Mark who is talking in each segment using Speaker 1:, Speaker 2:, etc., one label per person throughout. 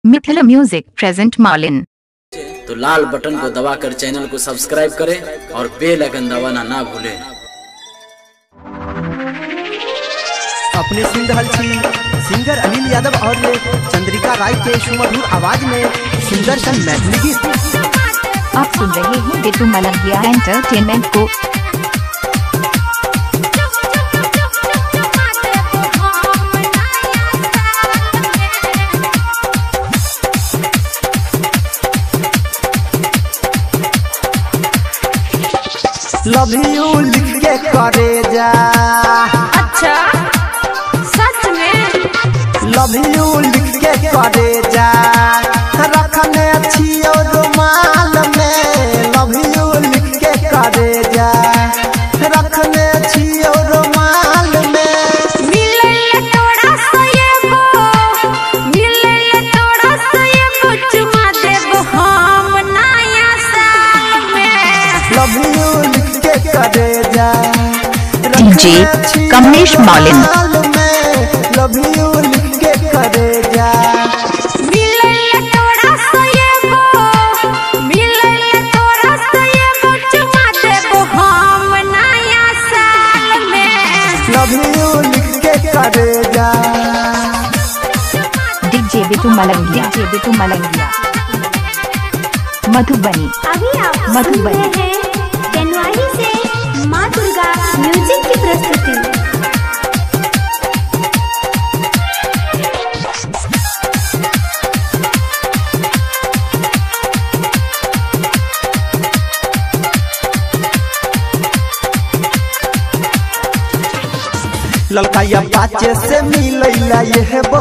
Speaker 1: Mithila music present मॉलिन।
Speaker 2: तो लाल button को दबाकर चैनल को सब्सक्राइब करें और बेल आइकन दबाना ना भूलें।
Speaker 3: अपने सुन रहल छी सिंगर अनिल यादव और चंद्रिका राय के सुमधुर आवाज में सुंदर सन मैथिली गीत।
Speaker 1: आप सुन रहे हैं बिट्टू मलंगिया एंटरटेनमेंट को।
Speaker 3: लव यू लिख के करे जा।
Speaker 4: अच्छा सच में
Speaker 3: लव यू लिख के करे जा, रखने छियो रुमाल में। लव यू लिख के करे जा, रखने छियो रुमाल में।
Speaker 4: मिले तोड़ा चुमा देबो हम नया साल में।
Speaker 3: लव यू लिख के करे जा,
Speaker 1: डीजे कमलेश मॉलिन।
Speaker 3: लव यू लिख के करे जा।
Speaker 4: मिले तोड़ा चुमा देबो हम नया साल में।
Speaker 3: लव यू लिख के करे जा।
Speaker 1: डीजे बिट्टू मलंगिया मधुबनी।
Speaker 5: अभी आप सुन
Speaker 1: मधुबनी।
Speaker 5: रहे हैं जनवरी से माँ दुर्गा म्यूजिक की प्रस्तुति।
Speaker 3: ललकाया बाचे से मिलैला ये बो,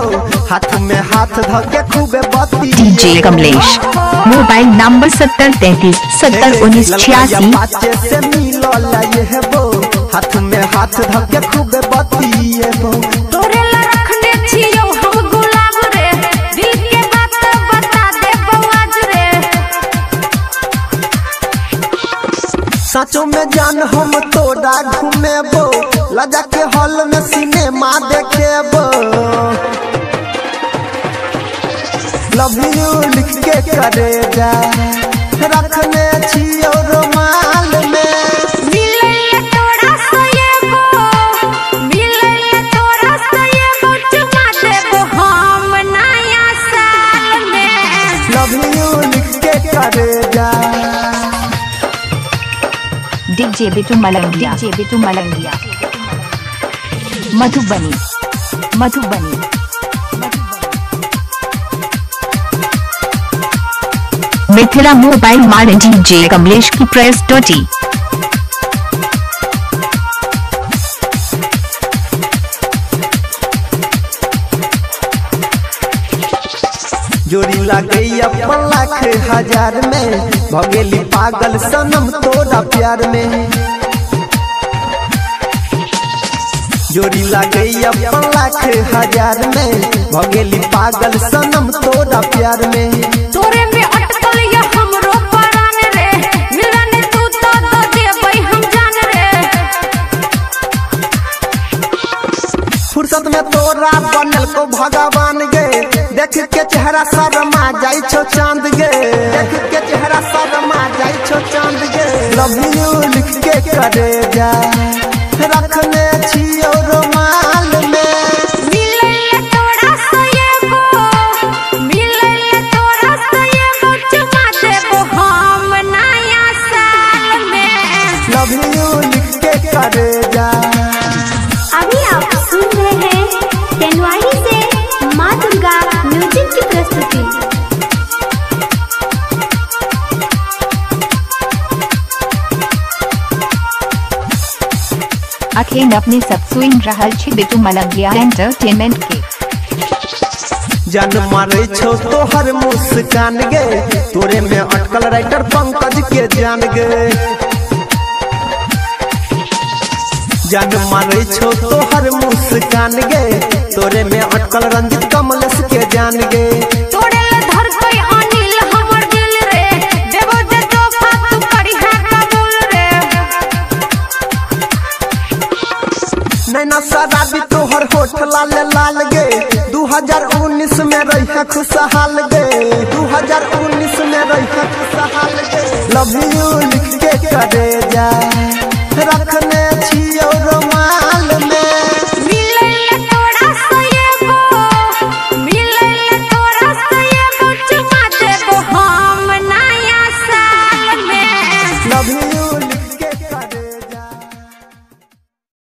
Speaker 3: हाथ में हाथ धके खूबे बत्ती।
Speaker 1: DJ Kamlesh mobile number 7033 7019 86।
Speaker 3: बाचे से मिलला ये बो, हाथ में हाथ धके खूबे बत्ती ये बो।
Speaker 4: तोरे ला रखने छियो हम गुलाब रे, दिल के बात बता देबो आज रे।
Speaker 3: सचो में जान हम तोड़ा घूमेबो, लजा के हॉल में सिनेमा देखेबो। लव यू लिख के करे जा, रखने छियो रुमाल में।
Speaker 4: मिले तोड़ा चुमा देबो हम नया साल में।
Speaker 3: लव यू लिख के करे जा।
Speaker 1: डीजे बिट्टू मलंगिया मधुबनी। मिथिला मोबाइल मॉलिन डीजे कमलेश की प्रेस डॉटी।
Speaker 3: जोड़ी लगे अपन लाख हजार में, भगेली पागल सनम तोरा प्यार में। जोड़ी लगे अपन लाख हजार में, भगेली पागल सनम तोरा प्यार में।
Speaker 4: तोरे में अटकल या हमरो परान रे, मिलन तू तो दो देबै हम जान रे।
Speaker 3: फुर्सत में तोरा बनल को भगवान गे, देख के चेहरा शर्मा जाई छो चांद गे। देख के चेहरा शर्मा जाई छो चांद गे। लव यू लिख के करे जा, रखने छियो रुमाल में।
Speaker 4: मिले तोड़ा चुमा देबो हम नया साल में।
Speaker 3: लव यू लिख के करे जा।
Speaker 5: अभी आप सुन रहे हैं जनवरी से माँ दुर्गा म्यूजिक की प्रस्तुति।
Speaker 1: अखिन अपने सब सुन रहल छी बिट्टू मलंगिया एंटरटेनमेंट के।
Speaker 3: जान मारे छो तोहर मुस्कान गे, तोरे में अटकल राइटर पंकज के जान गे। जान मारे छो तोहर मुस्कान गे, तोरे में अटकल रंजित कमलेश के जान गे।
Speaker 4: तोरे ला धर कोई अनिल हमर दिल रे, देबो जे तोहफा तू करिहा कबूल रे।
Speaker 3: नैना शराबी तोहर होठ लाल लाल गे, 2019 में रही खुशहाल गे। लव यू लिख के करे जा।